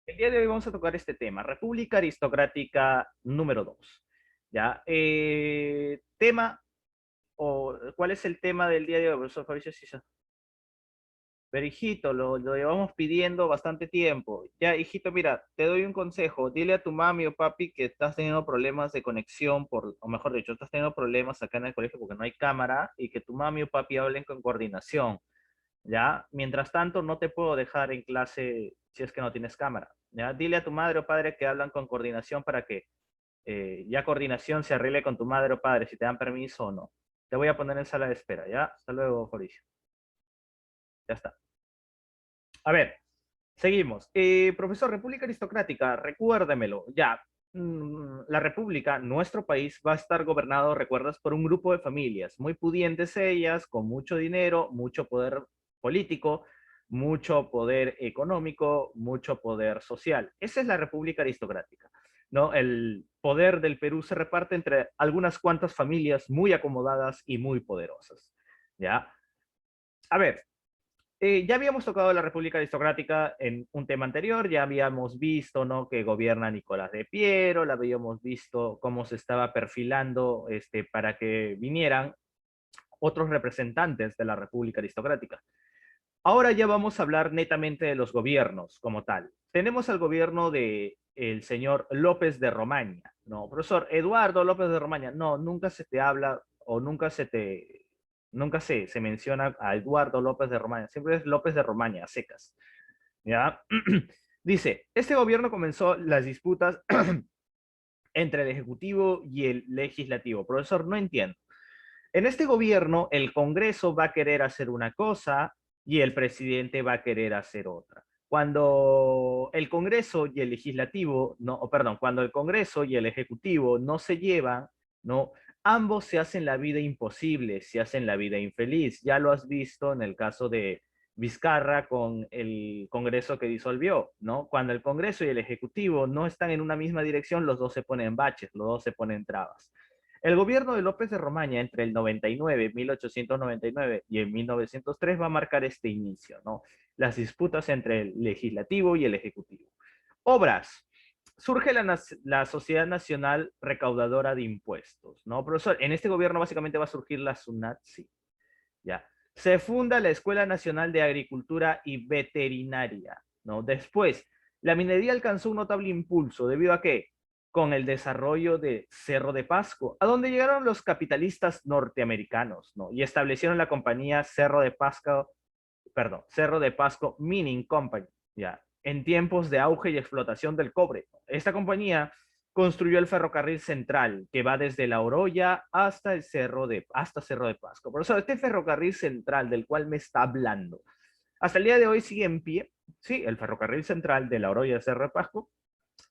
El día de hoy vamos a tocar este tema, República Aristocrática número 2. ¿Ya? Tema, o ¿cuál es el tema del día de hoy, profesor Fabricio Sisa? Pero hijito, lo llevamos pidiendo bastante tiempo. Ya, hijito, mira, te doy un consejo. Dile a tu mami o papi que estás teniendo problemas de conexión, o mejor dicho, estás teniendo problemas acá en el colegio porque no hay cámara y que tu mami o papi hablen con coordinación. ¿Ya? Mientras tanto, no te puedo dejar en clase si es que no tienes cámara, ¿ya? Dile a tu madre o padre que hablan con coordinación para que ya coordinación se arregle con tu madre o padre, si te dan permiso o no. Te voy a poner en sala de espera, ¿ya? Hasta luego, Fabricio. Ya está. A ver, seguimos. Profesor, República Aristocrática, recuérdemelo, ya. La República, nuestro país, va a estar gobernado, recuerdas, por un grupo de familias, muy pudientes ellas, con mucho dinero, mucho poder político, mucho poder económico, mucho poder social. Esa es la República Aristocrática, ¿no? El poder del Perú se reparte entre algunas cuantas familias muy acomodadas y muy poderosas, ¿ya? A ver, ya habíamos tocado la República Aristocrática en un tema anterior, ya habíamos visto, ¿no?, que gobierna Nicolás de Piero, la habíamos visto cómo se estaba perfilando para que vinieran otros representantes de la República Aristocrática. Ahora ya vamos a hablar netamente de los gobiernos como tal. Tenemos al gobierno de el señor López de Romaña, ¿no? Profesor Eduardo López de Romaña, no, nunca se te habla o nunca se menciona a Eduardo López de Romaña, siempre es López de Romaña, a secas, ¿ya? Dice, este gobierno comenzó las disputas entre el Ejecutivo y el Legislativo. Profesor, no entiendo. En este gobierno, el Congreso va a querer hacer una cosa y el presidente va a querer hacer otra. Cuando el Congreso y el Legislativo, no, perdón, cuando el Congreso y el Ejecutivo no se llevan, no, ambos se hacen la vida imposible, se hacen la vida infeliz. Ya lo has visto en el caso de Vizcarra con el Congreso que disolvió, ¿no? Cuando el Congreso y el Ejecutivo no están en una misma dirección, los dos se ponen baches, los dos se ponen trabas. El gobierno de López de Romaña entre el 99, 1899 y el 1903 va a marcar este inicio, ¿no? Las disputas entre el legislativo y el ejecutivo. Obras. Surge la Sociedad Nacional Recaudadora de Impuestos, ¿no? Profesor, en este gobierno básicamente va a surgir la SUNAT, sí, ya. Se funda la Escuela Nacional de Agricultura y Veterinaria, ¿no? Después, la minería alcanzó un notable impulso, ¿debido a qué? Con el desarrollo de Cerro de Pasco, a donde llegaron los capitalistas norteamericanos, ¿no? Y establecieron la compañía Cerro de Pasco Mining Company, ¿ya? En tiempos de auge y explotación del cobre. Esta compañía construyó el ferrocarril central que va desde La Oroya hasta Cerro de Pasco. Por eso este ferrocarril central del cual me está hablando, hasta el día de hoy sigue en pie. Sí, el ferrocarril central de La Oroya a Cerro de Pasco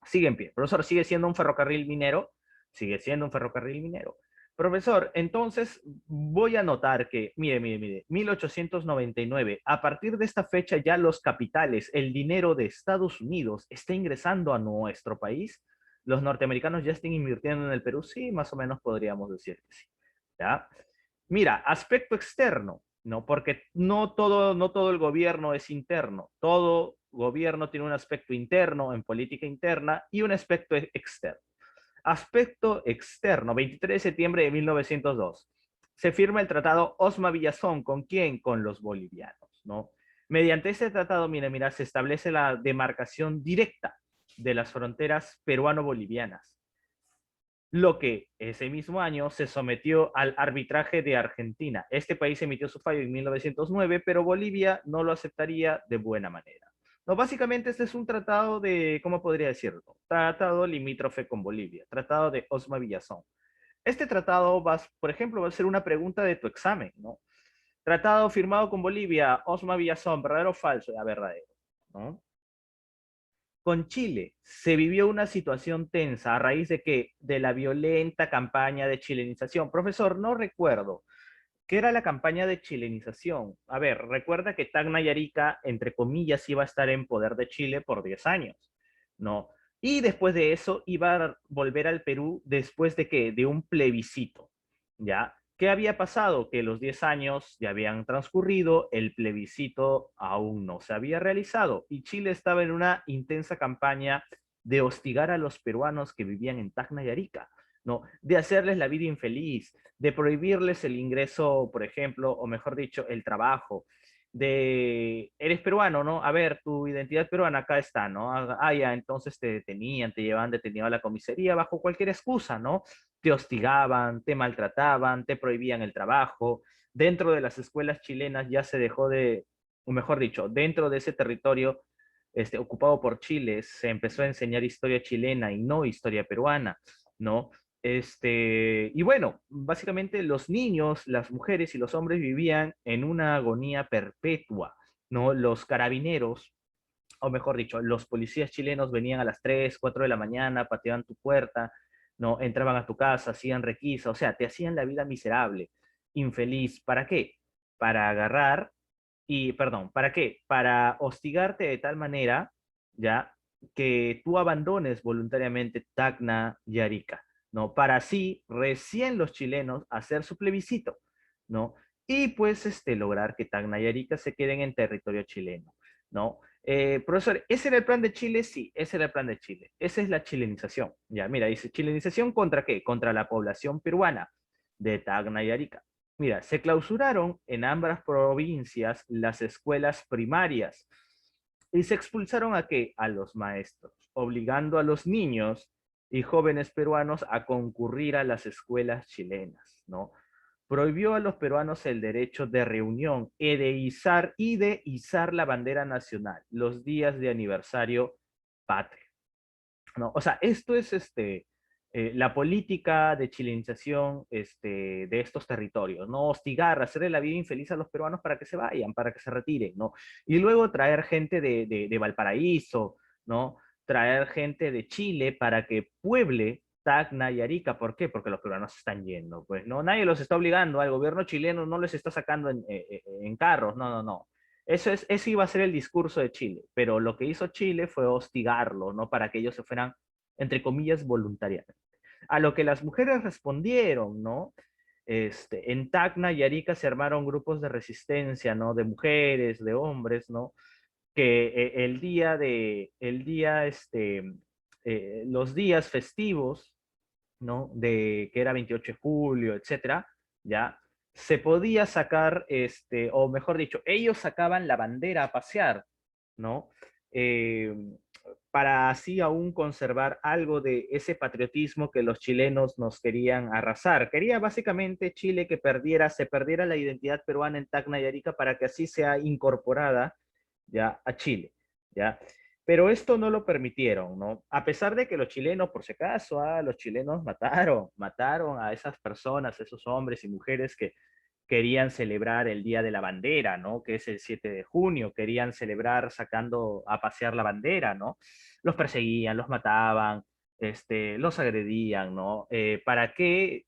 sigue en pie. Profesor, sigue siendo un ferrocarril minero, sigue siendo un ferrocarril minero. Profesor, entonces voy a notar que, mire, 1899, a partir de esta fecha ya los capitales, el dinero de Estados Unidos está ingresando a nuestro país. Los norteamericanos ya están invirtiendo en el Perú, sí, más o menos podríamos decir que sí. ¿Ya? Mira, aspecto externo, ¿no? Porque no todo el gobierno es interno. Todo gobierno tiene un aspecto interno en política interna y un aspecto externo. Aspecto externo, 23 de septiembre de 1902. Se firma el tratado Osma-Villazón. ¿Con quién? Con los bolivianos, ¿no? Mediante este tratado, mira, se establece la demarcación directa de las fronteras peruano-bolivianas, lo que ese mismo año se sometió al arbitraje de Argentina. Este país emitió su fallo en 1909, pero Bolivia no lo aceptaría de buena manera. No, básicamente este es un tratado de, ¿cómo podría decirlo? Tratado limítrofe con Bolivia, tratado de Osma Villazón. Este tratado, por ejemplo, va a ser una pregunta de tu examen, ¿no? Tratado firmado con Bolivia, Osma Villazón, ¿verdadero o falso? Ya, verdadero, ¿no? Con Chile se vivió una situación tensa a raíz de que de la violenta campaña de chilenización. Profesor, no recuerdo. ¿Qué era la campaña de chilenización? A ver, recuerda que Tacna y Arica, entre comillas, iba a estar en poder de Chile por 10 años, ¿no? Y después de eso iba a volver al Perú después de que de un plebiscito, ¿ya? ¿Qué había pasado? Que los 10 años ya habían transcurrido, el plebiscito aún no se había realizado y Chile estaba en una intensa campaña de hostigar a los peruanos que vivían en Tacna y Arica, ¿no? De hacerles la vida infeliz, de prohibirles el ingreso, por ejemplo, o mejor dicho, el trabajo, eres peruano, ¿no? A ver, tu identidad peruana acá está, ¿no? Ya, entonces te detenían, te llevaban detenido a la comisaría bajo cualquier excusa, ¿no? Te hostigaban, te maltrataban, te prohibían el trabajo. Dentro de las escuelas chilenas ya se dejó de, o mejor dicho, dentro de ese territorio ocupado por Chile, se empezó a enseñar historia chilena y no historia peruana, ¿no? Y bueno, básicamente los niños, las mujeres y los hombres vivían en una agonía perpetua, ¿no? Los carabineros, o mejor dicho, los policías chilenos venían a las 3, 4 de la mañana, pateaban tu puerta, ¿no? Entraban a tu casa, hacían requisa, o sea, te hacían la vida miserable, infeliz. ¿Para qué? Para agarrar perdón, ¿para qué? Para hostigarte de tal manera, ¿ya? Que tú abandones voluntariamente Tacna y Arica, ¿no? Para así, recién los chilenos hacer su plebiscito, ¿no? Y pues lograr que Tacna y Arica se queden en territorio chileno, ¿no? Profesor, ¿ese era el plan de Chile? Sí, ese era el plan de Chile. Esa es la chilenización. Ya, mira, dice, ¿chilenización contra qué? Contra la población peruana de Tacna y Arica. Mira, se clausuraron en ambas provincias las escuelas primarias y se expulsaron a qué? A los maestros, obligando a los niños y jóvenes peruanos a concurrir a las escuelas chilenas, ¿no? Prohibió a los peruanos el derecho de reunión y de izar la bandera nacional los días de aniversario patrio, ¿no? O sea, esto es la política de chilenización de estos territorios, ¿no? Hostigar, hacerle la vida infeliz a los peruanos para que se vayan, para que se retiren, ¿no? Y luego traer gente de Valparaíso, ¿no? Traer gente de Chile para que pueble Tacna y Arica. ¿Por qué? Porque los peruanos se están yendo, pues, ¿no? Nadie los está obligando, al gobierno chileno no les está sacando en carros, no, no, no. Eso iba a ser el discurso de Chile, pero lo que hizo Chile fue hostigarlo, ¿no? Para que ellos se fueran, entre comillas, voluntariamente. A lo que las mujeres respondieron, ¿no? En Tacna y Arica se armaron grupos de resistencia, ¿no? De mujeres, de hombres, ¿no? Que los días festivos, ¿no? Que era 28 de julio, etcétera, ya, se podía sacar, o mejor dicho, ellos sacaban la bandera a pasear, ¿no? Eh, para así aún conservar algo de ese patriotismo que los chilenos nos querían arrasar. Quería básicamente Chile que se perdiera la identidad peruana en Tacna y Arica para que así sea incorporada ya a Chile, ya. Pero esto no lo permitieron, ¿no? A pesar de que los chilenos, por si acaso, los chilenos mataron a esas personas, esos hombres y mujeres que querían celebrar el Día de la Bandera, ¿no? Que es el 7 de junio, querían celebrar sacando a pasear la bandera, ¿no? Los perseguían, los mataban, los agredían, ¿no? Para que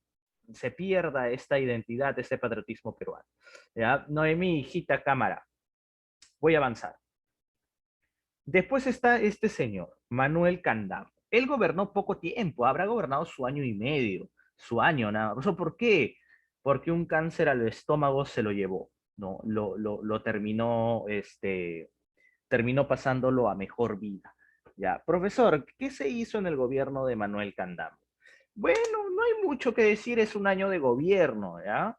se pierda esta identidad, este patriotismo peruano. ¿Ya? Noemí, hijita, cámara. Voy a avanzar. Después está este señor, Manuel Candamo. Él gobernó poco tiempo, habrá gobernado su año y medio, su año nada. ¿Por qué? Porque un cáncer al estómago se lo llevó, ¿no? Lo terminó, terminó pasándolo a mejor vida. Ya, profesor, ¿qué se hizo en el gobierno de Manuel Candamo? Bueno, no hay mucho que decir, es un año de gobierno, ¿ya?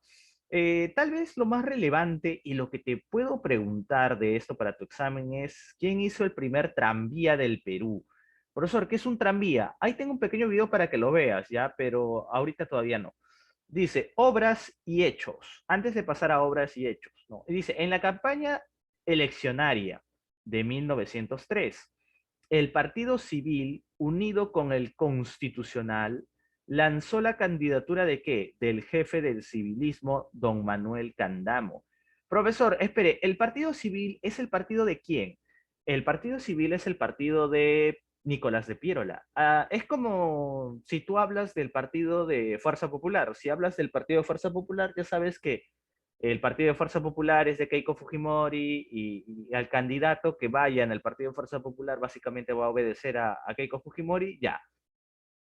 Tal vez lo más relevante y lo que te puedo preguntar de esto para tu examen es, ¿quién hizo el primer tranvía del Perú? Profesor, ¿qué es un tranvía? Ahí tengo un pequeño video para que lo veas, ¿ya? Pero ahorita todavía no. Dice, obras y hechos. Antes de pasar a obras y hechos, ¿no? Y dice, en la campaña eleccionaria de 1903, el Partido Civil, unido con el Constitucional, lanzó la candidatura de qué? Del jefe del civilismo, don Manuel Candamo. Profesor, espere, ¿el Partido Civil es el partido de quién? El Partido Civil es el partido de Nicolás de Piérola. Es como si tú hablas del partido de Fuerza Popular. Si hablas del partido de Fuerza Popular, ya sabes que el partido de Fuerza Popular es de Keiko Fujimori y al candidato que vaya en el partido de Fuerza Popular básicamente va a obedecer a Keiko Fujimori, ya.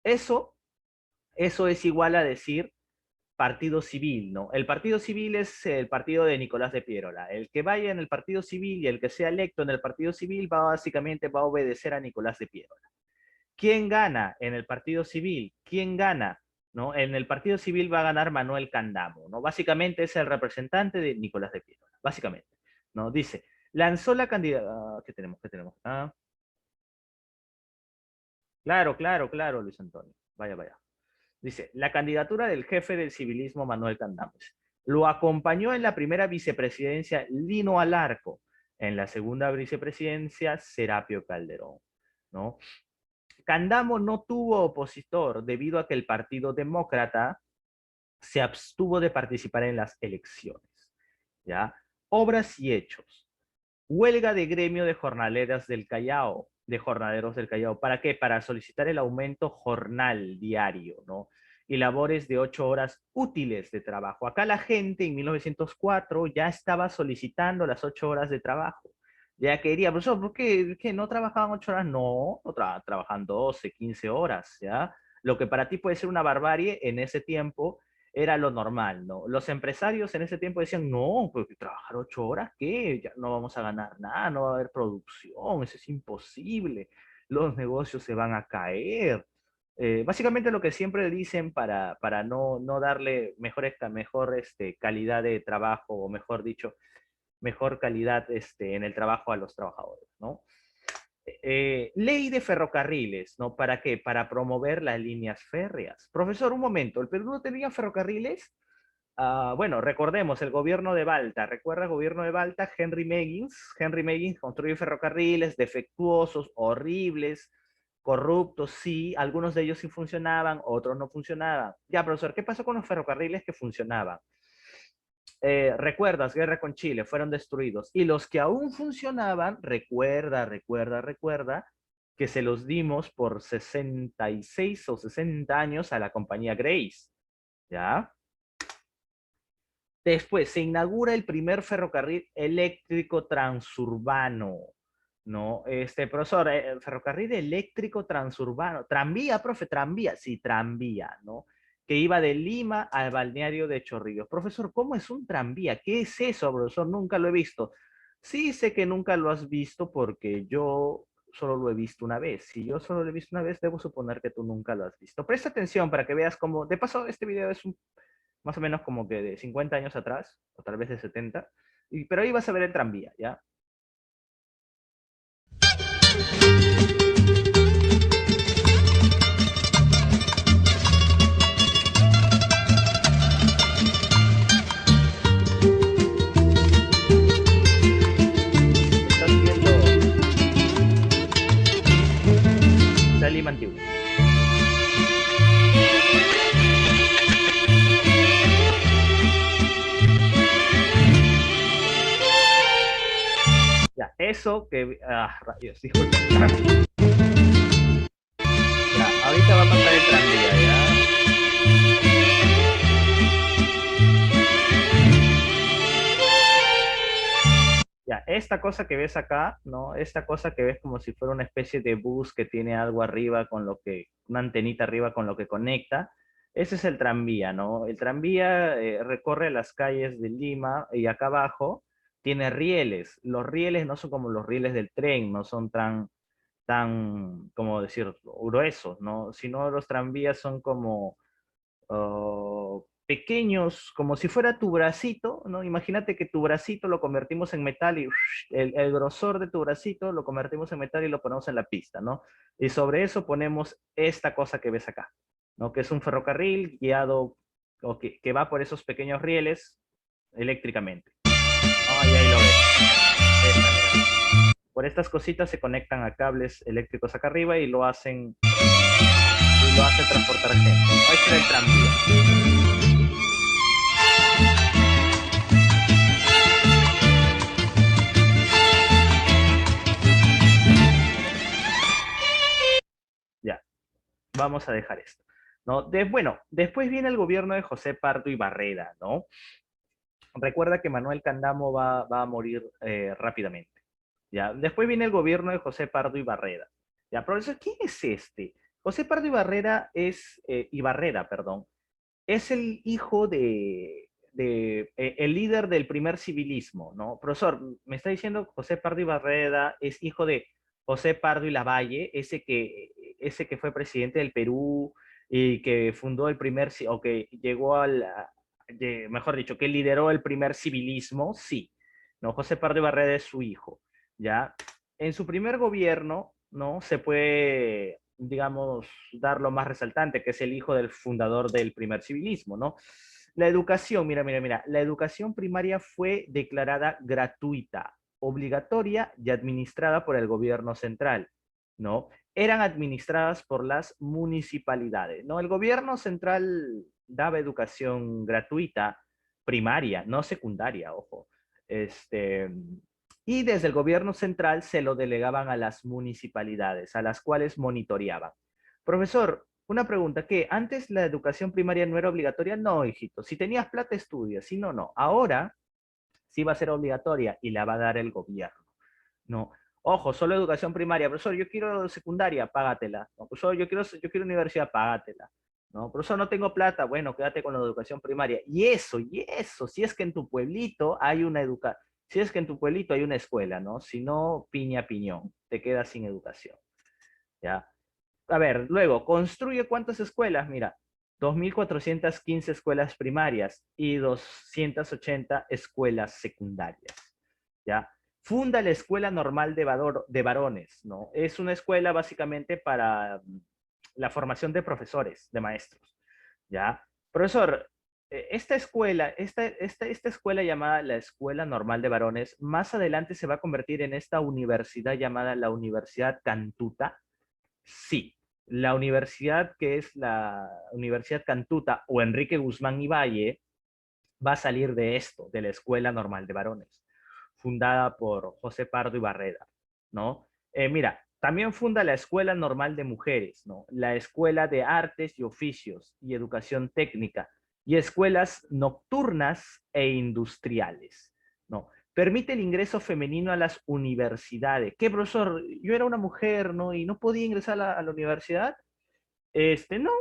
Eso, eso es igual a decir partido civil, ¿no? El partido civil es el partido de Nicolás de Piérola. El que vaya en el partido civil y el que sea electo en el partido civil básicamente va a obedecer a Nicolás de Piérola. ¿Quién gana en el partido civil? ¿Quién gana? ¿No? En el partido civil va a ganar Manuel Candamo, ¿no? Básicamente es el representante de Nicolás de Piérola, básicamente, ¿no? Dice, lanzó la candidatura... ¿Qué tenemos? ¿Qué tenemos? Claro, claro, claro, Luis Antonio. Vaya, vaya. Dice, la candidatura del jefe del civilismo Manuel Candames. Lo acompañó en la primera vicepresidencia Lino Alarco, en la segunda vicepresidencia Serapio Calderón, ¿no? Candamo no tuvo opositor debido a que el Partido Demócrata se abstuvo de participar en las elecciones, ¿ya? Obras y hechos. Huelga de gremio de jornaleras del Callao, de jornaleros del Callao. ¿Para qué? Para solicitar el aumento jornal diario, ¿no? Y labores de 8 horas útiles de trabajo. Acá la gente en 1904 ya estaba solicitando las 8 horas de trabajo. Ya quería, profesor, ¿por qué no trabajaban 8 horas? No, trabajan 12, 15 horas, ¿ya? Lo que para ti puede ser una barbarie, en ese tiempo era lo normal, ¿no? Los empresarios en ese tiempo decían, no, pues trabajar 8 horas, ¿qué? Ya no vamos a ganar nada, no va a haber producción, eso es imposible, los negocios se van a caer. Básicamente lo que siempre dicen para no darle mejor calidad de trabajo, o mejor dicho, mejor calidad en el trabajo a los trabajadores, ¿no? Ley de ferrocarriles, ¿no? ¿Para qué? Para promover las líneas férreas. Profesor, un momento, ¿el Perú no tenía ferrocarriles? Bueno, recordemos el gobierno de Balta. ¿Recuerda el gobierno de Balta? Henry Meigins. Henry Meigins construyó ferrocarriles defectuosos, horribles, corruptos, sí. Algunos de ellos sí funcionaban, otros no funcionaban. Ya, profesor, ¿qué pasó con los ferrocarriles que funcionaban? Recuerdas, guerra con Chile, fueron destruidos. Y los que aún funcionaban, recuerda, que se los dimos por 66 o 60 años a la compañía Grace. ¿Ya? Después se inaugura el primer ferrocarril eléctrico transurbano. ¿No? Profesor, ferrocarril eléctrico transurbano. Tranvía, profe, tranvía. Sí, tranvía, ¿no? Que iba de Lima al balneario de Chorrillos. Profesor, ¿cómo es un tranvía? ¿Qué es eso, profesor? Nunca lo he visto. Sí, sé que nunca lo has visto porque yo solo lo he visto una vez. Si yo solo lo he visto una vez, debo suponer que tú nunca lo has visto. Presta atención para que veas cómo... De paso, este video es más o menos como que de 50 años atrás, o tal vez de 70. Pero ahí vas a ver el tranvía, ¿ya? Estás viendo la Lima antigua. Ya, eso que... rayos, disculpa. Ya, ahorita va a pasar el tranvía, ¿ya? Ya, esta cosa que ves acá, ¿no? Esta cosa que ves como si fuera una especie de bus que tiene algo arriba con lo que, una antenita arriba con lo que conecta, ese es el tranvía, ¿no? El tranvía recorre las calles de Lima y acá abajo tiene rieles. Los rieles no son como los rieles del tren, no son como decir, gruesos, ¿no? Sino los tranvías son como pequeños, como si fuera tu bracito, ¿no? Imagínate que tu bracito lo convertimos en metal y el grosor de tu bracito lo convertimos en metal y lo ponemos en la pista, ¿no? Y sobre eso ponemos esta cosa que ves acá, ¿no? Que es un ferrocarril guiado, o que va por esos pequeños rieles eléctricamente. Y ahí lo ves. Por estas cositas se conectan a cables eléctricos acá arriba y lo hacen transportar gente. Ahí está el tranvía. Ya, vamos a dejar esto. ¿No? Bueno, después viene el gobierno de José Pardo y Barreda, ¿no? Recuerda que Manuel Candamo va a morir rápidamente. ¿Ya? Después viene el gobierno de José Pardo y Barreda. ¿Ya? Profesor, ¿quién es este? José Pardo y Barrera perdón, es el hijo de el líder del primer civilismo, ¿no? Profesor, me está diciendo José Pardo y Barreda es hijo de José Pardo y Lavalle, ese que fue presidente del Perú y que fundó el primer, o que llegó mejor dicho, que lideró el primer civilismo, sí. No, José Pardo y Barreda es su hijo, ¿ya? En su primer gobierno, ¿no? Se puede, digamos, dar lo más resaltante, que es el hijo del fundador del primer civilismo, ¿no? La educación, mira, la educación primaria fue declarada gratuita, obligatoria y administrada por el gobierno central, ¿no? Eran administradas por las municipalidades, ¿no? El gobierno central daba educación gratuita, primaria, no secundaria, ojo. Este, y desde el gobierno central se lo delegaban a las municipalidades, a las cuales monitoreaban. Profesor, una pregunta, ¿qué? ¿Antes la educación primaria no era obligatoria? No, hijito. Si tenías plata, estudias. Si no, no. Ahora sí va a ser obligatoria y la va a dar el gobierno. No. Ojo, solo educación primaria. Profesor, yo quiero secundaria, págatela. No, profesor, yo quiero universidad, págatela. No, profesor, no tengo plata. Bueno, quédate con la educación primaria. Y eso, si es que en tu pueblito hay una educación, si es que en tu pueblito hay una escuela, ¿no? Si no, piña piñón, te quedas sin educación. ¿Ya? A ver, luego, construye cuántas escuelas, mira, 2.415 escuelas primarias y 280 escuelas secundarias, ¿ya? Funda la Escuela Normal de Varones, ¿no? Es una escuela básicamente para la formación de profesores, de maestros, ¿ya? Profesor, esta escuela llamada la Escuela Normal de Varones, más adelante se va a convertir en esta universidad llamada la Universidad Cantuta. Sí, la universidad que es la Universidad Cantuta o Enrique Guzmán y Valle va a salir de esto, de la Escuela Normal de Varones, fundada por José Pardo y Barreda, ¿no? Mira, también funda la Escuela Normal de Mujeres, ¿no? La Escuela de Artes y Oficios y Educación Técnica y escuelas nocturnas e industriales, ¿no? Permite el ingreso femenino a las universidades. ¿Qué, profesor? Yo era una mujer, ¿no? Y no podía ingresar a la universidad. No,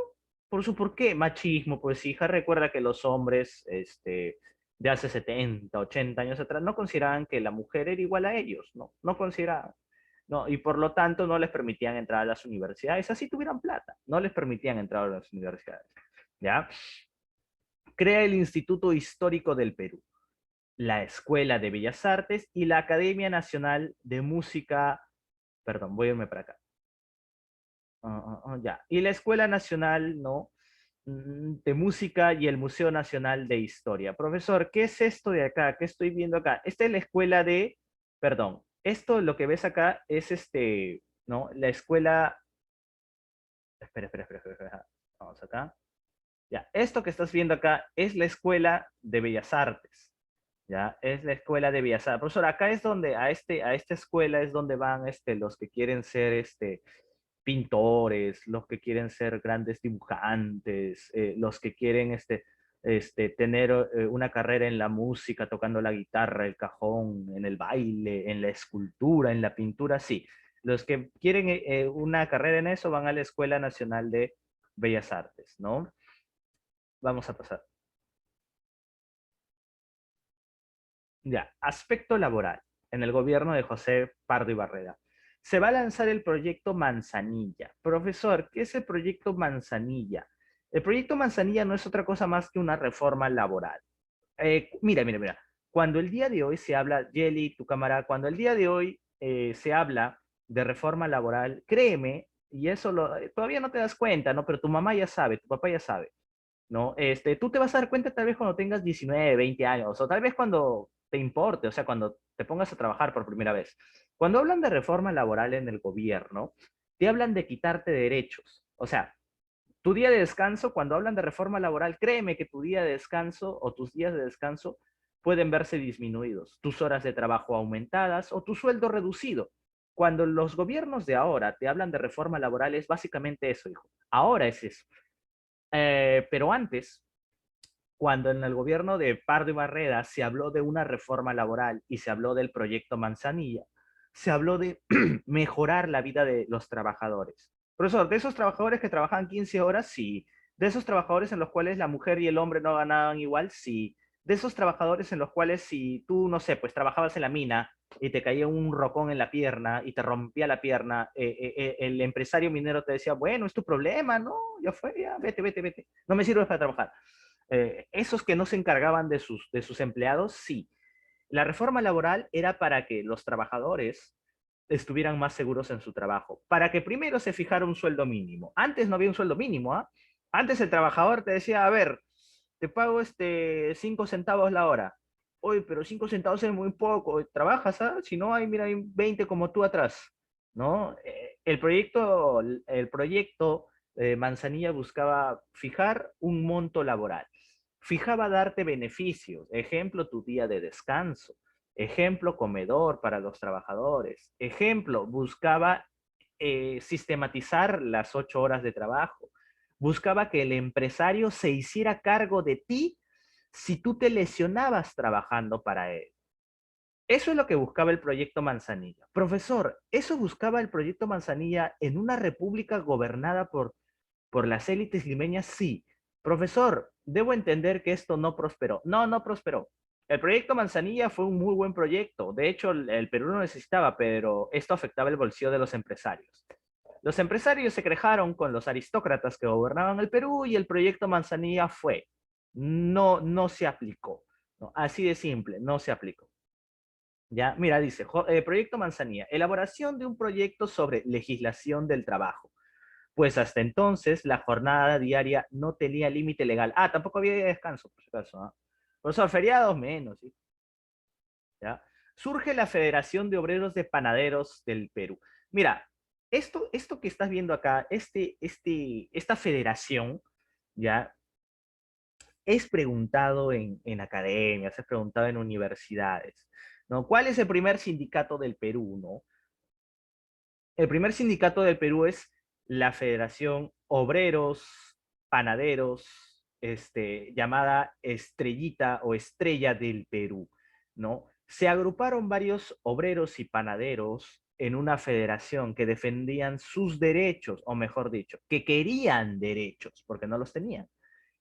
¿por qué? Machismo, pues hija, recuerda que los hombres, de hace 70, 80 años atrás, no consideraban que la mujer era igual a ellos, no, no consideraban, no, y por lo tanto no les permitían entrar a las universidades, así tuvieran plata, no les permitían entrar a las universidades, ¿ya? Crea el Instituto Histórico del Perú, la Escuela de Bellas Artes y la Academia Nacional de Música, perdón, voy a irme para acá, ya, y la Escuela Nacional, ¿no? De Música y el Museo Nacional de Historia. Profesor, ¿qué es esto de acá? ¿Qué estoy viendo acá? Esta es la escuela de, perdón, esto lo que ves acá es ¿no? La escuela, espera. Vamos acá. Ya, esto que estás viendo acá es la Escuela de Bellas Artes. Ya, es la Escuela de Bellas Artes. Profesor, acá es donde, a esta escuela es donde van los que quieren ser pintores, los que quieren ser grandes dibujantes, los que quieren tener una carrera en la música, tocando la guitarra, el cajón, en el baile, en la escultura, en la pintura, sí. Los que quieren una carrera en eso van a la Escuela Nacional de Bellas Artes, ¿no? Vamos a pasar. Ya, aspecto laboral en el gobierno de José Pardo y Barreda. Se va a lanzar el proyecto Manzanilla. Profesor, ¿qué es el proyecto Manzanilla? El proyecto Manzanilla no es otra cosa más que una reforma laboral. Mira. Cuando el día de hoy se habla, Jelly, tu cámara, cuando el día de hoy se habla de reforma laboral, créeme, y eso todavía no te das cuenta, ¿no? Pero tu mamá ya sabe, tu papá ya sabe. ¿No? Tú te vas a dar cuenta tal vez cuando tengas 19, 20 años, o tal vez cuando te importe, o sea, cuando te pongas a trabajar por primera vez. Cuando hablan de reforma laboral en el gobierno, te hablan de quitarte derechos. O sea, tu día de descanso, cuando hablan de reforma laboral, créeme que tu día de descanso o tus días de descanso pueden verse disminuidos, tus horas de trabajo aumentadas o tu sueldo reducido. Cuando los gobiernos de ahora te hablan de reforma laboral, es básicamente eso, hijo. Ahora es eso. Pero antes, cuando en el gobierno de Pardo y Barreda se habló de una reforma laboral y se habló del proyecto Manzanilla, se habló de mejorar la vida de los trabajadores. Profesor, de esos trabajadores que trabajan 15 horas, sí, De esos trabajadores en los cuales la mujer y el hombre no ganaban igual, sí. De esos trabajadores en los cuales si tú, no sé, pues trabajabas en la mina y te caía un rocón en la pierna y te rompía la pierna, el empresario minero te decía, bueno, es tu problema, no, ya fue, ya, vete, vete, vete, no me sirves para trabajar. Esos que no se encargaban de sus empleados, sí. La reforma laboral era para que los trabajadores estuvieran más seguros en su trabajo, para que primero se fijara un sueldo mínimo. Antes no había un sueldo mínimo, ¿ah? Antes el trabajador te decía, a ver, te pago 5 centavos la hora. Oye, pero 5 centavos es muy poco, trabajas, ¿ah? Si no, hay, mira, hay 20 como tú atrás, ¿no? El proyecto Manzanilla buscaba fijar un monto laboral, fijaba darte beneficios, ejemplo, tu día de descanso, ejemplo, comedor para los trabajadores, ejemplo, buscaba sistematizar las 8 horas de trabajo, buscaba que el empresario se hiciera cargo de ti si tú te lesionabas trabajando para él. Eso es lo que buscaba el proyecto Manzanilla. Profesor, ¿eso buscaba el proyecto Manzanilla en una república gobernada por las élites limeñas? Sí. Profesor, debo entender que esto no prosperó. No, no prosperó. El proyecto Manzanilla fue un muy buen proyecto. De hecho, el Perú lo necesitaba, pero esto afectaba el bolsillo de los empresarios. Los empresarios se quejaron con los aristócratas que gobernaban el Perú y el proyecto Manzanilla fue. No, no se aplicó. ¿No? Así de simple, no se aplicó. Ya, mira, dice, proyecto Manzanilla, elaboración de un proyecto sobre legislación del trabajo. Pues hasta entonces la jornada diaria no tenía límite legal. Ah, tampoco había descanso, por si acaso. ¿Ah? Por eso, feriados menos. ¿Sí? ¿Ya? Surge la Federación de Obreros de Panaderos del Perú. Mira, esto que estás viendo acá, esta federación, ¿ya? Es preguntado en academias, es preguntado en universidades, ¿no? ¿Cuál es el primer sindicato del Perú, no? El primer sindicato del Perú es la Federación Obreros Panaderos, llamada Estrellita o Estrella del Perú, ¿no? Se agruparon varios obreros y panaderos en una federación que defendían sus derechos, o mejor dicho, que querían derechos, porque no los tenían.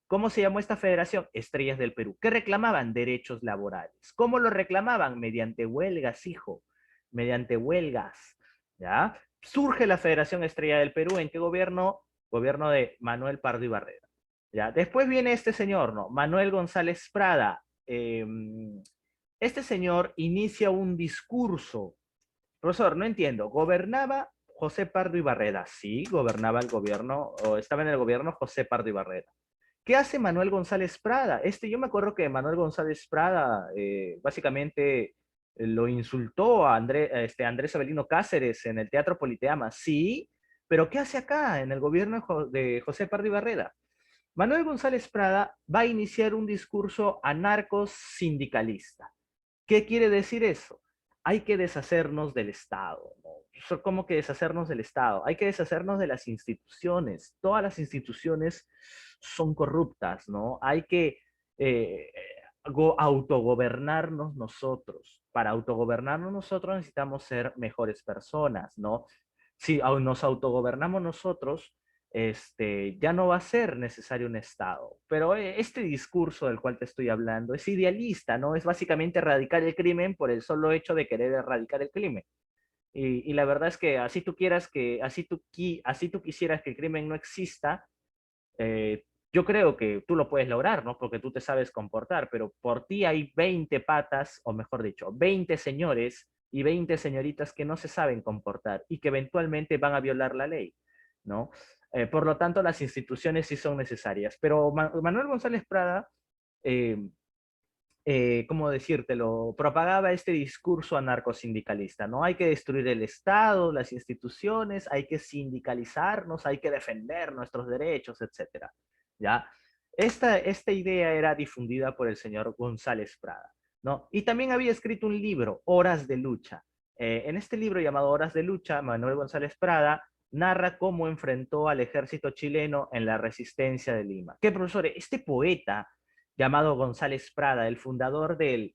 ¿Cómo se llamó esta federación? Estrellas del Perú. ¿Qué reclamaban? Derechos laborales. ¿Cómo lo reclamaban? Mediante huelgas, hijo. Mediante huelgas. ¿Ya? Surge la Federación Estrella del Perú. ¿En qué gobierno? Gobierno de Manuel Pardo y Barreda. ¿Ya? Después viene este señor, ¿no? Manuel González Prada. Este señor inicia un discurso. Profesor, no entiendo. ¿Gobernaba José Pardo y Barreda? Sí, gobernaba el gobierno, o estaba en el gobierno José Pardo y Barreda. ¿Qué hace Manuel González Prada? Yo me acuerdo que Manuel González Prada básicamente lo insultó a Andrés Avelino Cáceres en el Teatro Politeama. Sí, pero ¿qué hace acá en el gobierno de José Pardo y Barreda? Manuel González Prada va a iniciar un discurso anarco-sindicalista. ¿Qué quiere decir eso? Hay que deshacernos del Estado, ¿no? ¿Cómo que deshacernos del Estado? Hay que deshacernos de las instituciones. Todas las instituciones son corruptas, ¿no? Hay que eh, autogobernarnos nosotros. Para autogobernarnos nosotros necesitamos ser mejores personas, ¿no? Si nos autogobernamos nosotros, ya no va a ser necesario un Estado. Pero este discurso del cual te estoy hablando es idealista, ¿no? Es básicamente erradicar el crimen por el solo hecho de querer erradicar el crimen. Y la verdad es que así tú quisieras que el crimen no exista, yo creo que tú lo puedes lograr, ¿no? Porque tú te sabes comportar, pero por ti hay 20 patas, o mejor dicho, 20 señores y 20 señoritas que no se saben comportar y que eventualmente van a violar la ley, ¿no? Por lo tanto, las instituciones sí son necesarias. Pero Manuel González Prada, eh, ¿cómo decírtelo? Propagaba este discurso anarcosindicalista, ¿no? Hay que destruir el Estado, las instituciones, hay que sindicalizarnos, hay que defender nuestros derechos, etcétera. ¿Ya? Esta idea era difundida por el señor González Prada, ¿no? Y también había escrito un libro, Horas de Lucha. En este libro llamado Horas de Lucha, Manuel González Prada narra cómo enfrentó al ejército chileno en la resistencia de Lima. ¿Qué, profesor? Este poeta llamado González Prada, el fundador del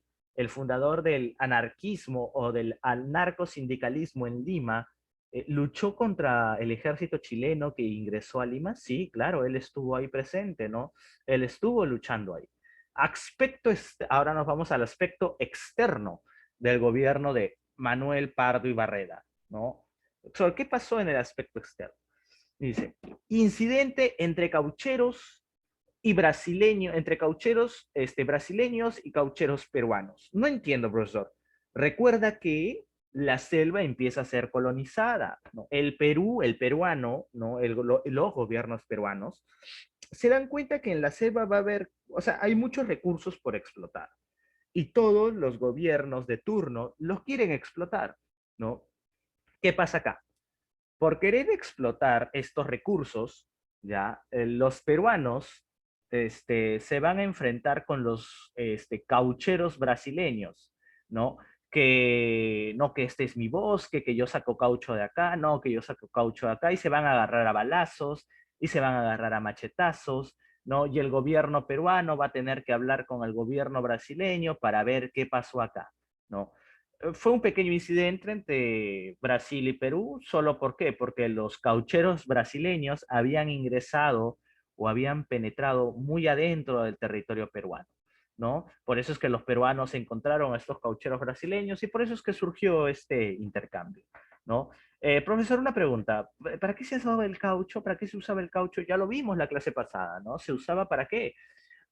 anarquismo o del anarcosindicalismo en Lima, ¿Luchó contra el ejército chileno que ingresó a Lima? Sí, claro, él estuvo ahí presente, ¿no? Él estuvo luchando ahí. Ahora nos vamos al aspecto externo del gobierno de Manuel Pardo y Barreda, ¿no? Sobre qué pasó en el aspecto externo. Dice, incidente entre caucheros y brasileños, entre caucheros brasileños y caucheros peruanos. No entiendo, profesor. Recuerda que la selva empieza a ser colonizada, ¿no? El Perú, el peruano, ¿no? Los gobiernos peruanos se dan cuenta que en la selva va a haber, o sea, hay muchos recursos por explotar y todos los gobiernos de turno los quieren explotar, ¿no? ¿Qué pasa acá? Por querer explotar estos recursos, ya, los peruanos se van a enfrentar con los caucheros brasileños, ¿no? Que no, que este es mi bosque, que yo saco caucho de acá, no, que yo saco caucho de acá, y se van a agarrar a balazos, y se van a agarrar a machetazos, ¿no? Y el gobierno peruano va a tener que hablar con el gobierno brasileño para ver qué pasó acá, ¿no? Fue un pequeño incidente entre Brasil y Perú, ¿solo por qué? Porque los caucheros brasileños habían ingresado o habían penetrado muy adentro del territorio peruano, ¿no? Por eso es que los peruanos encontraron a estos caucheros brasileños y por eso es que surgió este intercambio, ¿no? Profesor, una pregunta. ¿Para qué se usaba el caucho? ¿Para qué se usaba el caucho? Ya lo vimos la clase pasada, ¿no? ¿Se usaba para qué?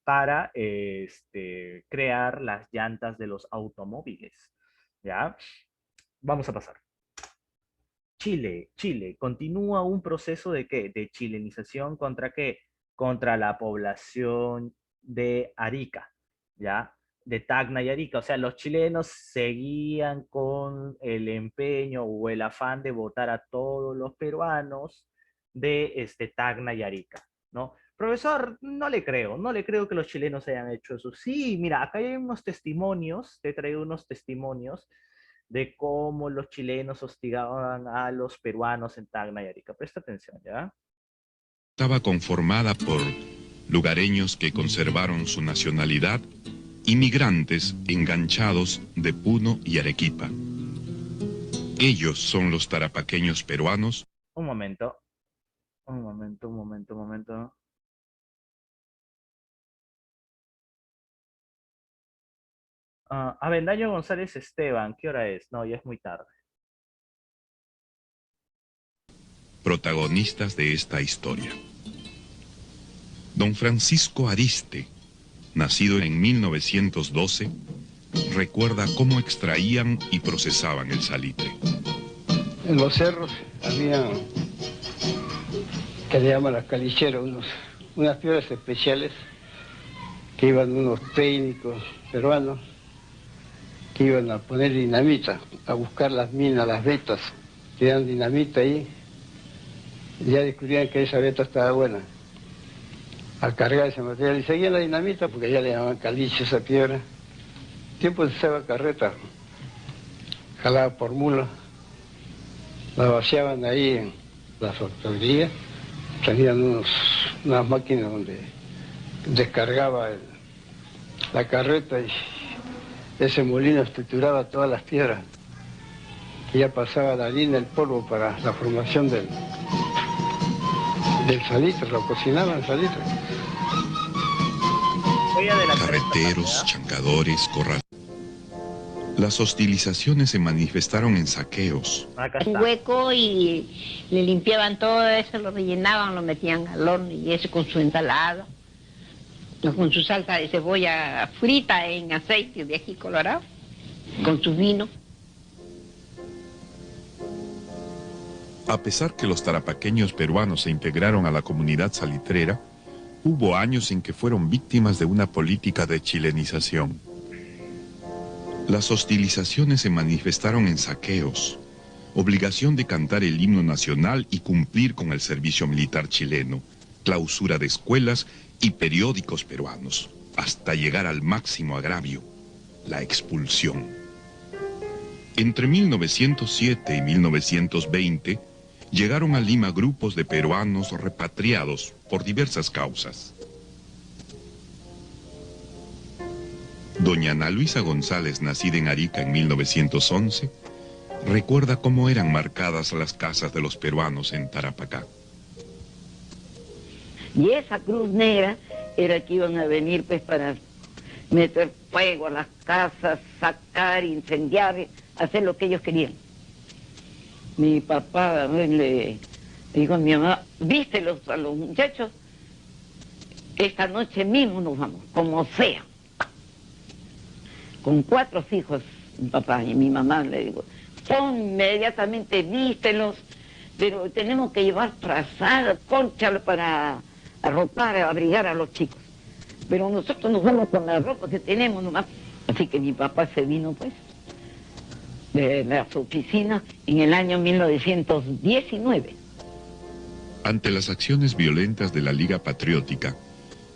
Para crear las llantas de los automóviles. ¿Ya? Vamos a pasar. Chile continúa un proceso de qué? De chilenización contra qué? Contra la población de Arica, ¿ya? De Tacna y Arica. O sea, los chilenos seguían con el empeño o el afán de votar a todos los peruanos de Tacna y Arica, ¿no? Profesor, no le creo que los chilenos hayan hecho eso. Sí, mira, acá hay unos testimonios, te he traído unos testimonios de cómo los chilenos hostigaban a los peruanos en Tacna y Arica. Presta atención, ¿ya? Estaba conformada por lugareños que conservaron su nacionalidad y migrantes enganchados de Puno y Arequipa. Ellos son los tarapaqueños peruanos. Un momento, un momento, un momento, un momento. Avendaño González Esteban, ¿qué hora es? No, ya es muy tarde. Protagonistas de esta historia. Don Francisco Ariste, nacido en 1912, recuerda cómo extraían y procesaban el salitre. En los cerros había, que le llaman las calicheros, unas piedras especiales que iban unos técnicos peruanos que iban a poner dinamita, a buscar las minas, las vetas, que dan dinamita ahí, y ya descubrían que esa veta estaba buena. Al cargar ese material, y seguían la dinamita, porque ya le llamaban caliche esa piedra. Tiempo se usaba carreta, jalada por mula, la vaciaban ahí en la factoría, tenían unas máquinas donde descargaba la carreta y ese molino estructuraba todas las piedras. Y ya pasaba la harina, el polvo para la formación del salitre, lo cocinaban salitre. Carreteros, chancadores, corrales. Las hostilizaciones se manifestaron en saqueos. Un hueco y le limpiaban todo eso, lo rellenaban, lo metían al horno y eso con su ensalada, con su salsa de cebolla frita en aceite de ají colorado, con su vino. A pesar que los tarapaqueños peruanos se integraron a la comunidad salitrera, hubo años en que fueron víctimas de una política de chilenización. Las hostilizaciones se manifestaron en saqueos, obligación de cantar el himno nacional y cumplir con el servicio militar chileno, clausura de escuelas y periódicos peruanos, hasta llegar al máximo agravio, la expulsión. Entre 1907 y 1920, llegaron a Lima grupos de peruanos repatriados por diversas causas. Doña Ana Luisa González, nacida en Arica en 1911, recuerda cómo eran marcadas las casas de los peruanos en Tarapacá. Y esa cruz negra era que iban a venir pues para meter fuego a las casas, sacar, incendiar, hacer lo que ellos querían. Mi papá le dijo a mi mamá, vístelos a los muchachos, esta noche mismo nos vamos, como sea. Con 4 hijos, mi papá y mi mamá, le digo, inmediatamente vístelos, pero tenemos que llevar frazada, concha para arropar, abrigar a los chicos. Pero nosotros nos vamos con la ropa que tenemos nomás. Así que mi papá se vino pues de las oficinas en el año 1919. Ante las acciones violentas de la Liga Patriótica,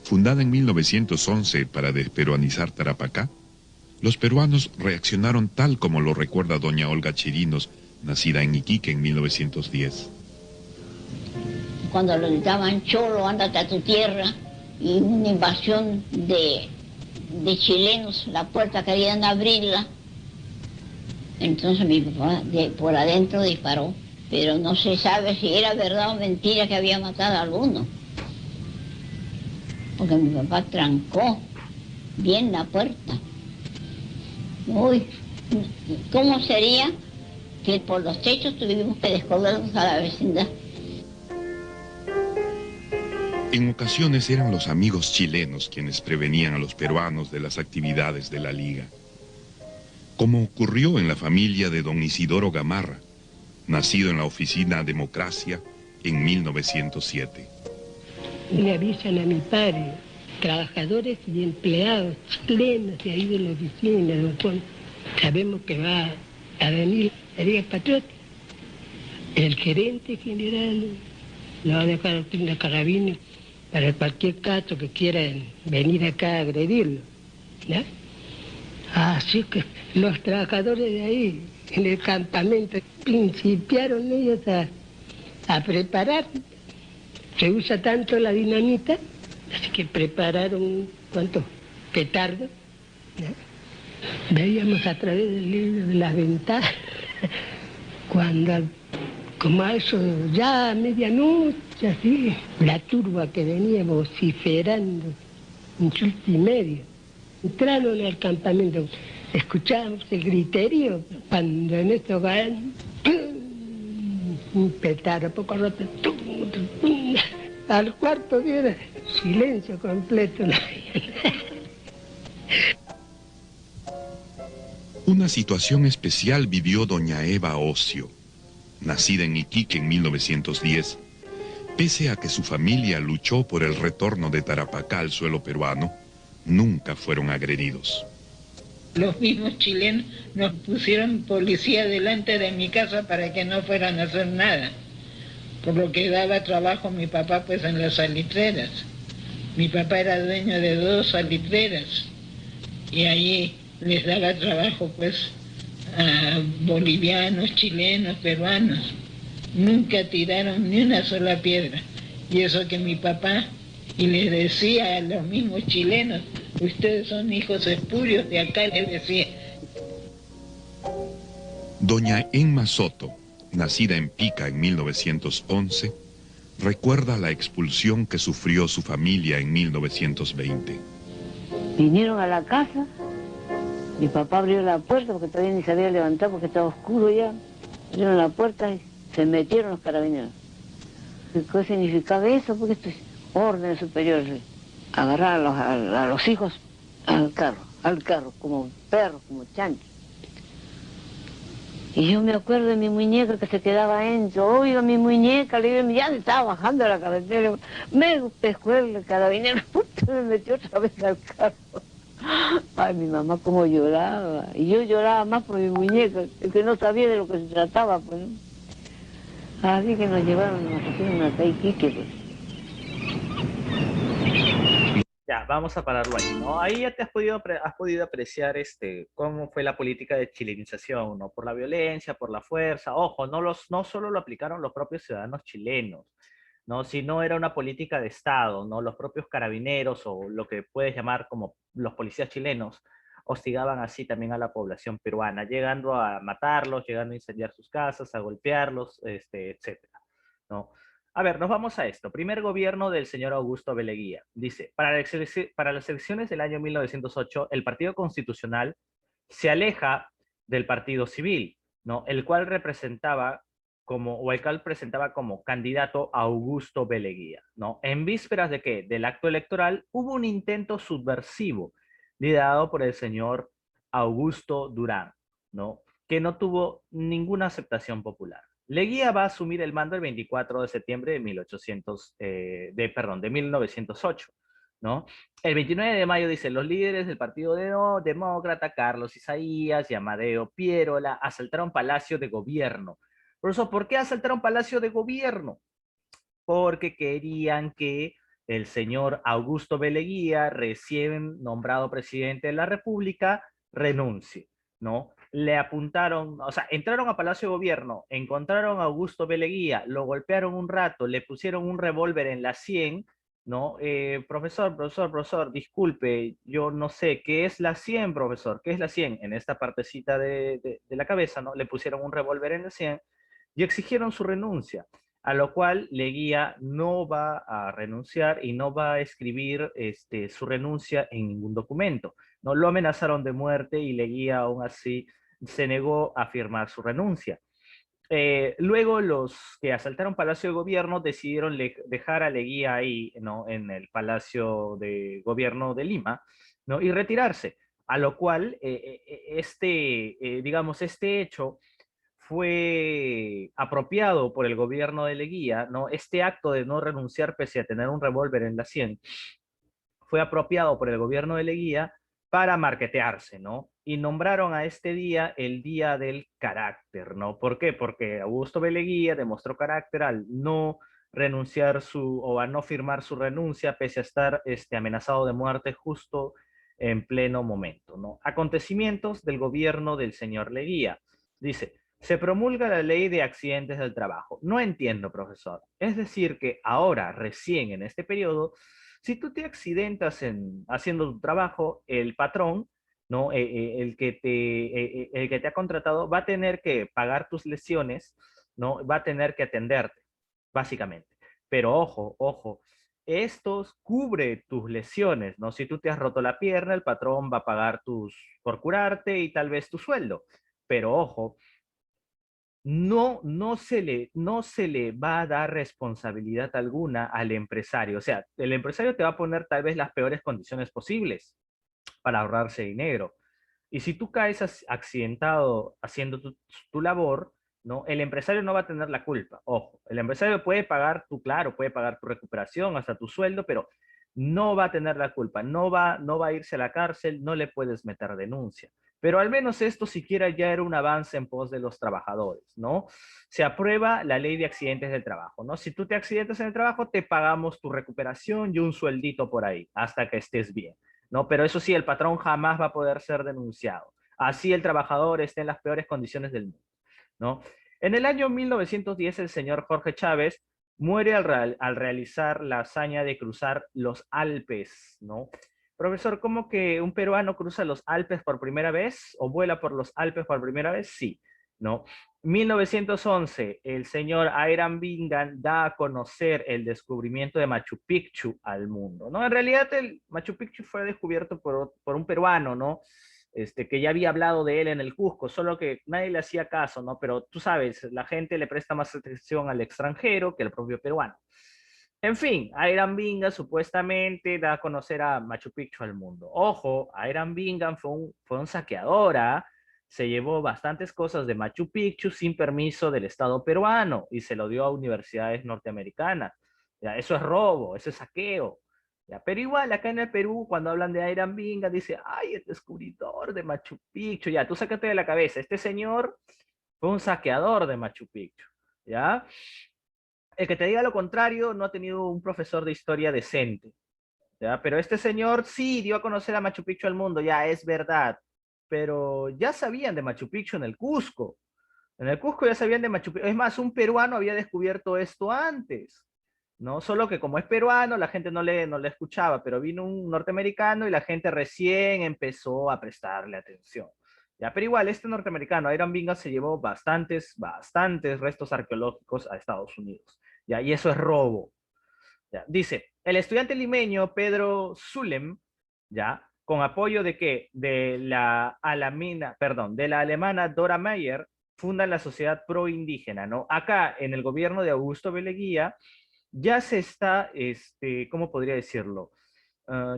fundada en 1911 para desperuanizar Tarapacá, los peruanos reaccionaron tal como lo recuerda doña Olga Chirinos, nacida en Iquique en 1910. Cuando lo gritaban cholo, ándate a tu tierra, y una invasión de chilenos, la puerta querían abrirla, entonces mi papá por adentro disparó, pero no se sabe si era verdad o mentira que había matado a alguno, porque mi papá trancó bien la puerta. Uy, ¿cómo sería que por los techos tuvimos que descolgarnos a la vecindad? En ocasiones eran los amigos chilenos quienes prevenían a los peruanos de las actividades de la Liga, como ocurrió en la familia de don Isidoro Gamarra, nacido en la oficina Democracia en 1907. Le avisan a mi padre, trabajadores y empleados chilenos de ahí de la oficina, don Juan, sabemos que va a venir la Liga Patriótica. El gerente general lo va a dejar una carabina para cualquier caso que quieran venir acá a agredirlo, ¿ya? Así que los trabajadores de ahí, en el campamento, principiaron ellos a preparar. Se usa tanto la dinamita, así que prepararon, ¿cuántos? Petardos, ¿ya? Veíamos a través del libro de las ventanas, cuando, como a eso, ya a medianoche, así, la turba que venía vociferando, insulto y medio. Entraron al campamento, escuchábamos el griterío, cuando en esto van, un petardo, poco rato, al cuarto día era silencio completo. Una situación especial vivió doña Eva Ocio, nacida en Iquique en 1910, pese a que su familia luchó por el retorno de Tarapacá al suelo peruano, nunca fueron agredidos. Los mismos chilenos nos pusieron policía delante de mi casa para que no fueran a hacer nada, por lo que daba trabajo mi papá pues en las salitreras. Mi papá era dueño de 2 salitreras y ahí les daba trabajo pues a bolivianos, chilenos, peruanos. Nunca tiraron ni una sola piedra. Y eso que mi papá, y les decía a los mismos chilenos, ustedes son hijos espurios de acá, les decía. Doña Enma Soto, nacida en Pica en 1911, recuerda la expulsión que sufrió su familia en 1920. Vinieron a la casa, mi papá abrió la puerta porque todavía ni se había levantado porque estaba oscuro ya. Abrieron la puerta y se metieron los carabineros. ¿Qué significaba eso? Porque esto es orden superior. Agarrar a los hijos al carro, como perros, como chanchos. Y yo me acuerdo de mi muñeca que se quedaba adentro. Oiga, mi muñeca, le digo, ya estaba bajando a la carretera. Me pescó el carabinero, me metió otra vez al carro. Ay, mi mamá cómo lloraba. Y yo lloraba más por mi muñeca, que no sabía de lo que se trataba, pues, ¿no? Así que nos llevaron, nos pusieron a Iquique, pues. Ya, vamos a pararlo ahí, ¿no? Ahí ya has podido apreciar cómo fue la política de chilenización, ¿no? Por la violencia, por la fuerza. Ojo, no solo lo aplicaron los propios ciudadanos chilenos, ¿no? Sino era una política de Estado, ¿no? Los propios carabineros o lo que puedes llamar como los policías chilenos hostigaban así también a la población peruana, llegando a matarlos, llegando a incendiar sus casas, a golpearlos, etcétera, ¿no? A ver, nos vamos a esto. Primer gobierno del señor Augusto Beleguía. Dice, para las elecciones del año 1908, el Partido Constitucional se aleja del Partido Civil, ¿no? El cual representaba el cual presentaba como candidato a Augusto Beleguía, ¿no? En vísperas de qué? Del acto electoral hubo un intento subversivo liderado por el señor Augusto Durán, ¿no? Que no tuvo ninguna aceptación popular. Leguía va a asumir el mando el 24 de septiembre de 1908, ¿no? El 29 de mayo, dice, los líderes del Partido Demócrata, Carlos Isaías y Amadeo Pierola, asaltaron Palacio de Gobierno. Por eso, ¿por qué asaltaron Palacio de Gobierno? Porque querían que el señor Augusto Beleguía, recién nombrado presidente de la República, renuncie, ¿no? Le apuntaron, o sea, entraron a Palacio de Gobierno, encontraron a Augusto Beleguía, lo golpearon un rato, le pusieron un revólver en la sien, ¿no? Profesor, disculpe, yo no sé, ¿qué es la sien, profesor? ¿Qué es la sien? En esta partecita de la cabeza, ¿no? Le pusieron un revólver en la sien y exigieron su renuncia, a lo cual Leguía no va a renunciar y no va a escribir su renuncia en ningún documento. No lo amenazaron de muerte y Leguía aún así se negó a firmar su renuncia. Luego los que asaltaron Palacio de Gobierno decidieron dejar a Leguía ahí, ¿no? En el Palacio de Gobierno de Lima, ¿no? Y retirarse, a lo cual digamos, este hecho fue apropiado por el gobierno de Leguía, ¿no? Este acto de no renunciar pese a tener un revólver en la sien fue apropiado por el gobierno de Leguía para marketearse, ¿no? Y nombraron a este día el Día del Carácter, ¿no? ¿Por qué? Porque Augusto B. Leguía demostró carácter al no renunciar o a no firmar su renuncia pese a estar amenazado de muerte justo en pleno momento, ¿no? Acontecimientos del gobierno del señor Leguía. Dice, se promulga la ley de accidentes del trabajo. No entiendo, profesor. Es decir, que ahora, recién en este periodo, si tú te accidentas haciendo tu trabajo, el patrón, ¿no? El que te ha contratado va a tener que pagar tus lesiones, ¿no? Va a tener que atenderte, básicamente. Pero ojo, estos cubre tus lesiones, ¿no? Si tú te has roto la pierna, el patrón va a pagar por curarte y tal vez tu sueldo. Pero ojo, no se le va a dar responsabilidad alguna al empresario. O sea, el empresario te va a poner tal vez las peores condiciones posibles para ahorrarse dinero. Y si tú caes accidentado haciendo tu labor, ¿no? El empresario no va a tener la culpa. Ojo, el empresario puede pagar puede pagar tu recuperación, hasta tu sueldo, pero no va a tener la culpa, no va a irse a la cárcel, no le puedes meter denuncia. Pero al menos esto siquiera ya era un avance en pos de los trabajadores, ¿no? Se aprueba la ley de accidentes del trabajo, ¿no? Si tú te accidentas en el trabajo, te pagamos tu recuperación y un sueldito por ahí, hasta que estés bien, ¿no? Pero eso sí, el patrón jamás va a poder ser denunciado. Así el trabajador esté en las peores condiciones del mundo, ¿no? En el año 1910, el señor Jorge Chávez muere al realizar la hazaña de cruzar los Alpes, ¿no? Profesor, ¿cómo que un peruano cruza los Alpes por primera vez o vuela por los Alpes por primera vez? Sí, ¿no? 1911, el señor Hiram Bingham da a conocer el descubrimiento de Machu Picchu al mundo, ¿no? En realidad, el Machu Picchu fue descubierto por un peruano, ¿no? Que ya había hablado de él en el Cusco, solo que nadie le hacía caso, ¿no? Pero tú sabes, la gente le presta más atención al extranjero que al propio peruano. En fin, Hiram Bingham supuestamente da a conocer a Machu Picchu al mundo. Ojo, Hiram Bingham fue un saqueador, ¿ah? Se llevó bastantes cosas de Machu Picchu sin permiso del Estado peruano y se lo dio a universidades norteamericanas. Ya, eso es robo, eso es saqueo. Ya, pero igual, acá en el Perú, cuando hablan de Hiram Bingham, dice, ay, el descubridor de Machu Picchu. Ya, tú sácate de la cabeza, este señor fue un saqueador de Machu Picchu. ¿Ya? El que te diga lo contrario no ha tenido un profesor de historia decente, ¿ya? Pero este señor sí dio a conocer a Machu Picchu al mundo, ya es verdad, pero ya sabían de Machu Picchu en el Cusco. En el Cusco ya sabían de Machu Picchu. Es más, un peruano había descubierto esto antes, ¿no? Solo que como es peruano, la gente no le escuchaba, pero vino un norteamericano y la gente recién empezó a prestarle atención. Ya, pero igual, este norteamericano, Hiram Bingham, se llevó bastantes restos arqueológicos a Estados Unidos. ¿Ya? Y eso es robo. ¿Ya? Dice, el estudiante limeño Pedro Zulem, ¿ya? Con apoyo de qué? De la alemana Dora Mayer, fundan la Sociedad Pro Indígena, ¿no? Acá, en el gobierno de Augusto Beleguía, ya se está, ¿cómo podría decirlo?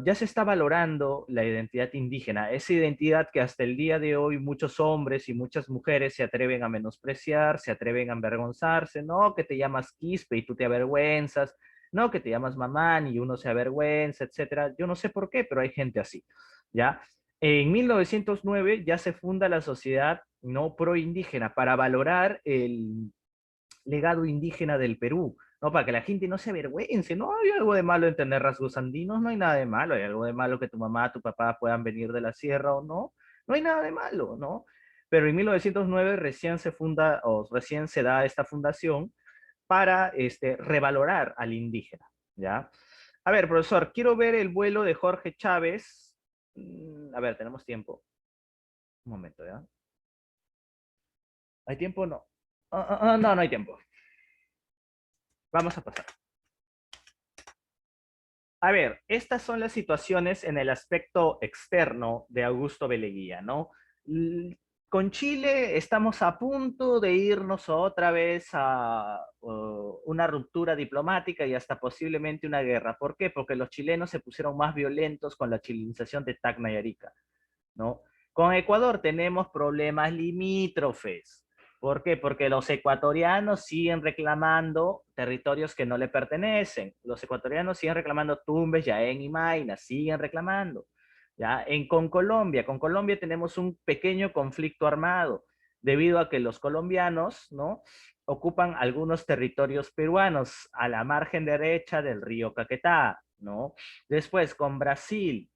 Ya se está valorando la identidad indígena, esa identidad que hasta el día de hoy muchos hombres y muchas mujeres se atreven a menospreciar, se atreven a avergonzarse, no que te llamas Quispe y tú te avergüenzas, no que te llamas Mamán y uno se avergüenza, etcétera. Yo no sé por qué, pero hay gente así, ¿ya? En 1909 ya se funda la Sociedad No Pro Indígena para valorar el legado indígena del Perú, ¿no? Para que la gente no se avergüence, no hay algo de malo en tener rasgos andinos, no hay nada de malo, hay algo de malo que tu mamá, tu papá puedan venir de la sierra o no, no hay nada de malo, ¿no? Pero en 1909 recién se funda, o recién se da esta fundación para revalorar al indígena, ¿ya? A ver, profesor, quiero ver el vuelo de Jorge Chávez. A ver, tenemos tiempo. Un momento, ¿ya? ¿Hay tiempo o no? No, no hay tiempo. Vamos a pasar. A ver, estas son las situaciones en el aspecto externo de Augusto Beleguía, ¿no? Con Chile estamos a punto de irnos otra vez a una ruptura diplomática y hasta posiblemente una guerra. ¿Por qué? Porque los chilenos se pusieron más violentos con la chilenización de Tacna y Arica, ¿no? Con Ecuador tenemos problemas limítrofes. ¿Por qué? Porque los ecuatorianos siguen reclamando territorios que no le pertenecen. Los ecuatorianos siguen reclamando Tumbes, Jaén y Mayna, siguen reclamando. ¿Ya? Con Colombia tenemos un pequeño conflicto armado, debido a que los colombianos, ¿no?, ocupan algunos territorios peruanos a la margen derecha del río Caquetá, ¿no? Después, con Brasil,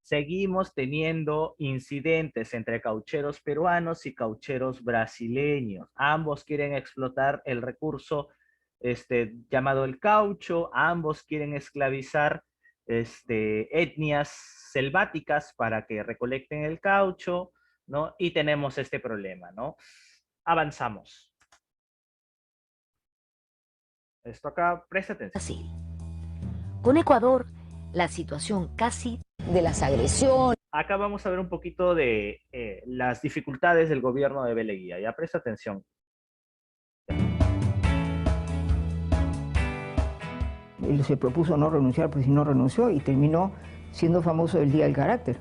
seguimos teniendo incidentes entre caucheros peruanos y caucheros brasileños. Ambos quieren explotar el recurso llamado el caucho, ambos quieren esclavizar etnias selváticas para que recolecten el caucho, ¿no? Y tenemos este problema, ¿no? Avanzamos. Esto acá, presta atención. Brasil. Con Ecuador, la situación casi de las agresiones. Acá vamos a ver un poquito de las dificultades del gobierno de Beleguía. Ya presta atención. Él se propuso no renunciar, pues si no renunció y terminó siendo famoso el Día del Carácter,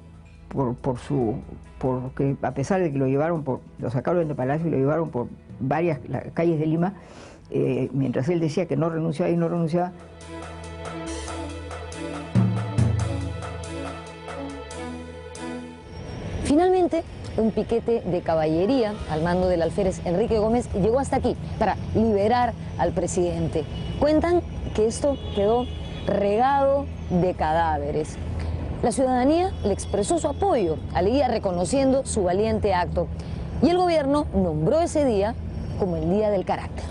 porque a pesar de que lo sacaron del palacio y lo llevaron por varias calles de Lima, mientras él decía que no renunciaba y no renunciaba. Finalmente, un piquete de caballería al mando del alférez Enrique Gómez llegó hasta aquí para liberar al presidente. Cuentan que esto quedó regado de cadáveres. La ciudadanía le expresó su apoyo a Leguía reconociendo su valiente acto y el gobierno nombró ese día como el Día del Carácter.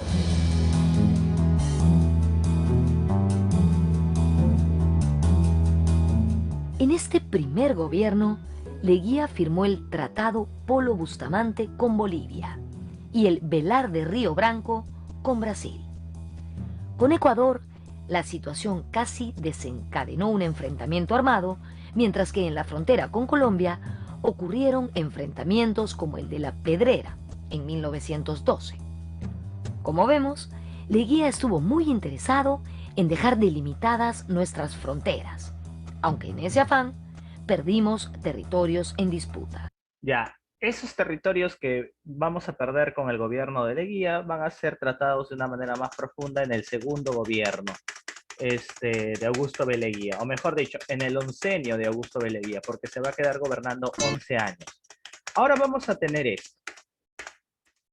En este primer gobierno, Leguía firmó el Tratado Polo Bustamante con Bolivia y el Velar de Río Branco con Brasil. Con Ecuador, la situación casi desencadenó un enfrentamiento armado, mientras que en la frontera con Colombia ocurrieron enfrentamientos como el de la Pedrera en 1912. Como vemos, Leguía estuvo muy interesado en dejar delimitadas nuestras fronteras, aunque en ese afán perdimos territorios en disputa. Ya, esos territorios que vamos a perder con el gobierno de Leguía van a ser tratados de una manera más profunda en el segundo gobierno de Augusto B. Leguía, o mejor dicho, en el oncenio de Augusto B. Leguía, porque se va a quedar gobernando 11 años. Ahora vamos a tener esto.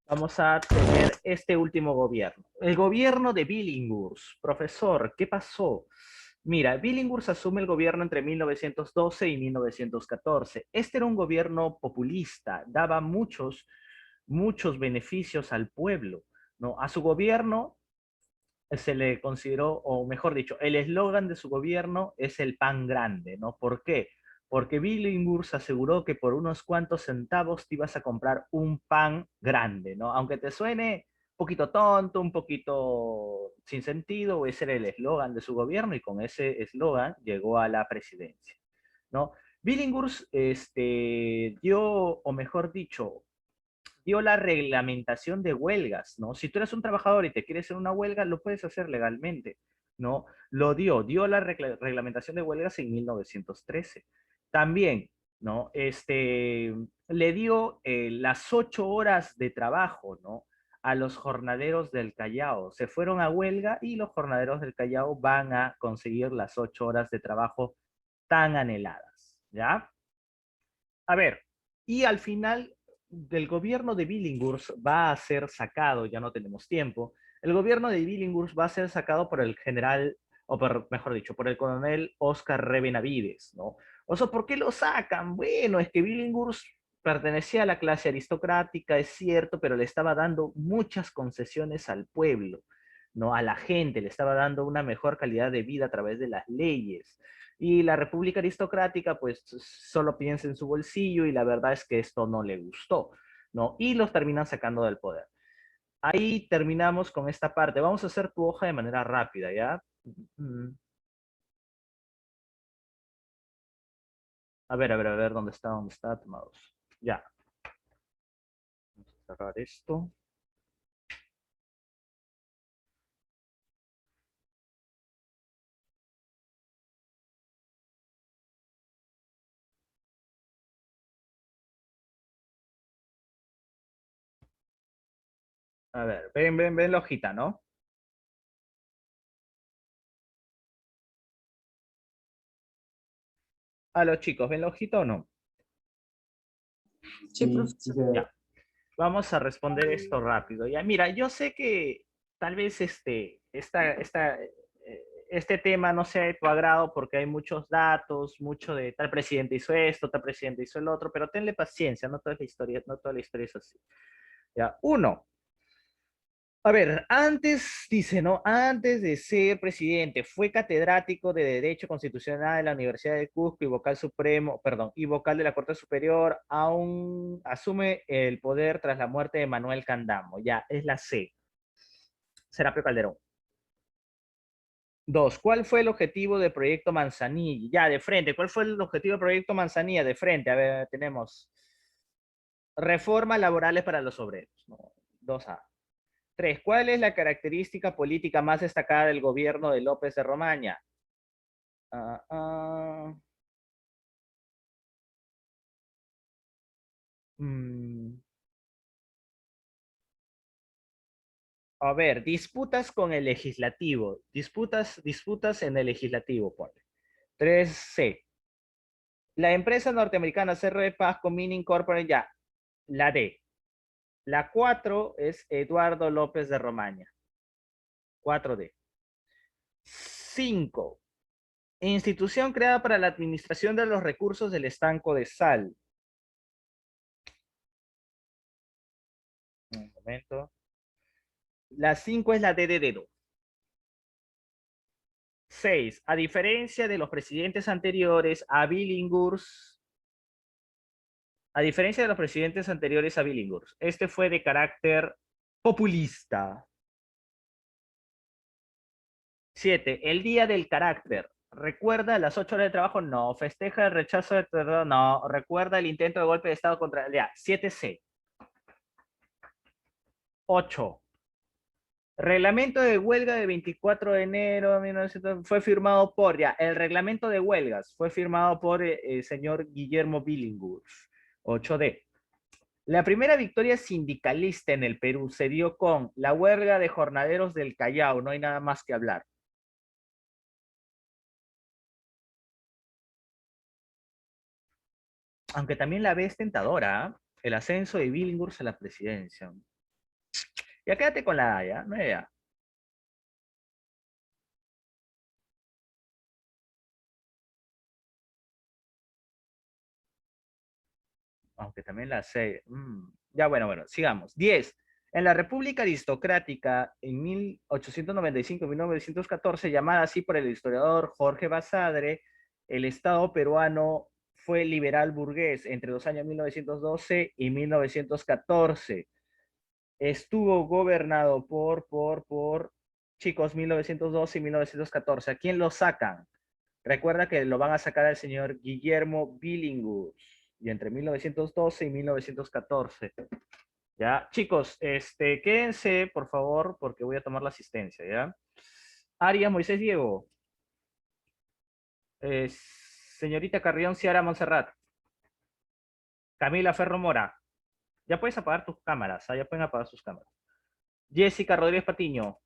Vamos a tener este último gobierno. El gobierno de Billinghurst. Profesor, ¿qué pasó? Mira, Billinghurst asume el gobierno entre 1912 y 1914. Este era un gobierno populista, daba muchos beneficios al pueblo, ¿no? A su gobierno se le consideró, o mejor dicho, el eslogan de su gobierno es el pan grande, ¿no? ¿Por qué? Porque Billinghurst aseguró que por unos cuantos centavos te ibas a comprar un pan grande, ¿no? Aunque te suene un poquito tonto, un poquito sin sentido, ese era el eslogan de su gobierno y con ese eslogan llegó a la presidencia, ¿no? Billinghurst dio, o mejor dicho, dio la reglamentación de huelgas, ¿no? Si tú eres un trabajador y te quieres hacer una huelga, lo puedes hacer legalmente, ¿no? Dio la reglamentación de huelgas en 1913. También, ¿no? Le dio las 8 horas de trabajo, ¿no? A los jornaleros del Callao. Se fueron a huelga y los jornaleros del Callao van a conseguir las 8 horas de trabajo tan anheladas, ¿ya? A ver, y al final del gobierno de Billinghurst va a ser sacado, ya no tenemos tiempo, el gobierno de Billinghurst va a ser sacado por el general, o por, mejor dicho, por el coronel Oscar R. Benavides, ¿no? O sea, ¿por qué lo sacan? Bueno, es que Billinghurst pertenecía a la clase aristocrática, es cierto, pero le estaba dando muchas concesiones al pueblo, ¿no? A la gente, le estaba dando una mejor calidad de vida a través de las leyes. Y la República Aristocrática, pues solo piensa en su bolsillo y la verdad es que esto no le gustó, ¿no? Y los terminan sacando del poder. Ahí terminamos con esta parte. Vamos a hacer tu hoja de manera rápida, ¿ya? A ver, ¿dónde está? ¿Dónde está? Tomados. Ya. Vamos a cerrar esto. A ver, ven la hojita, ¿no? A los chicos, ¿ven la hojita o no? Sí, profesor. Ya. Vamos a responder esto rápido. Ya, mira, yo sé que tal vez este tema no sea de tu agrado porque hay muchos datos, mucho de tal presidente hizo esto, tal presidente hizo el otro, pero tenle paciencia, no toda la historia, no toda la historia es así. Ya, uno. A ver, antes, dice, ¿no? Antes de ser presidente, fue catedrático de Derecho Constitucional en la Universidad de Cusco y vocal supremo, perdón, y vocal de la Corte Superior, aún asume el poder tras la muerte de Manuel Candamo. Ya, es la C. Serapio Calderón. Dos, ¿cuál fue el objetivo del proyecto Manzanilla? Ya, de frente, ¿cuál fue el objetivo del proyecto Manzanilla? De frente, a ver, tenemos reformas laborales para los obreros. ¿No? 2A. 3. ¿Cuál es la característica política más destacada del gobierno de López de Romaña? Mm. A ver, disputas con el legislativo. Disputas en el legislativo, ponle. 3C. La empresa norteamericana CR Pasco Mining Corporation, ya. La D. La 4 es Eduardo López de Romaña. 4D. 5. Institución creada para la administración de los recursos del estanco de sal. Un momento. La 5 es la D de dedo. 6. A diferencia de los presidentes anteriores a Billinghurst, este fue de carácter populista. 7. El día del carácter. ¿Recuerda las 8 horas de trabajo? No. ¿Festeja el rechazo de todo? No. ¿Recuerda el intento de golpe de Estado contra... Ya, 7C. 8. Reglamento de huelga de 24 de enero de 1900 fue firmado por, ya, el reglamento de huelgas fue firmado por el señor Guillermo Billinghurst. 8D. La primera victoria sindicalista en el Perú se dio con la huelga de jornaleros del Callao, no hay nada más que hablar. Aunque también la ves tentadora, ¿eh? El ascenso de Billinghurst a la presidencia. Ya quédate con la A, ¿ya? No hay A. Aunque también la C. Ya, bueno, sigamos. 10. En la República Aristocrática, en 1895-1914, llamada así por el historiador Jorge Basadre, el Estado peruano fue liberal burgués entre los años 1912 y 1914. Estuvo gobernado chicos, 1912 y 1914. ¿A quién lo sacan? Recuerda que lo van a sacar al señor Guillermo Billinghus, y entre 1912 y 1914. Ya, chicos, quédense, por favor, porque voy a tomar la asistencia, ¿ya? Arias Moisés Diego. Señorita Carrión Ciara Montserrat. Camila Ferro Mora. Ya puedes apagar tus cámaras, ya pueden apagar sus cámaras. Jessica Rodríguez Patiño.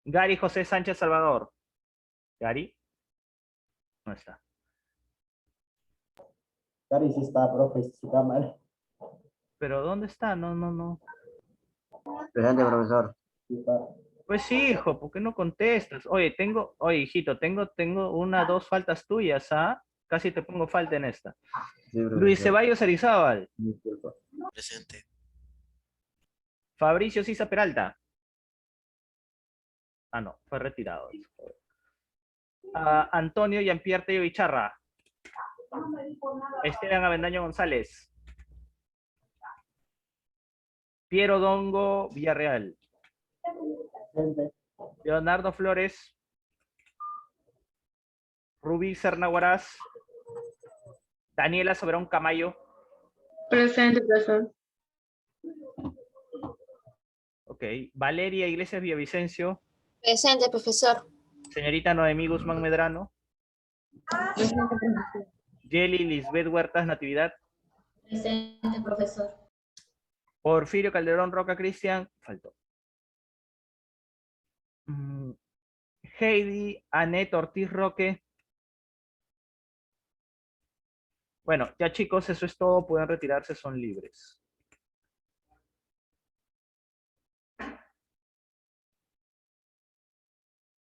Gary José Sánchez Salvador. Gary. No está. Gary sí está, profe, su cámara. ¿Pero dónde está? No. Presente, profesor. Sí está. Pues sí, hijo, ¿por qué no contestas? Oye, hijito, tengo dos faltas tuyas, ¿ah? Casi te pongo falta en esta. Sí, Luis Ceballos Arizábal. Presente. Fabricio Sisa Peralta. Ah, no, fue retirado. Antonio Jean-Pierre Tello Bicharra. Esteban Avendaño González. Piero Dongo Villarreal. Leonardo Flores. Rubí Serna Huaraz. Daniela Soberón Camayo. Presente, profesor. Ok. Valeria Iglesias Villavicencio. Presente, profesor. Señorita Noemí Guzmán Medrano. Presente, profesor. Yeli Lisbeth Huertas Natividad. Presente, profesor. Porfirio Calderón Roca Cristian. Faltó. Heidi Anet Ortiz Roque. Bueno, ya chicos, eso es todo. Pueden retirarse, son libres.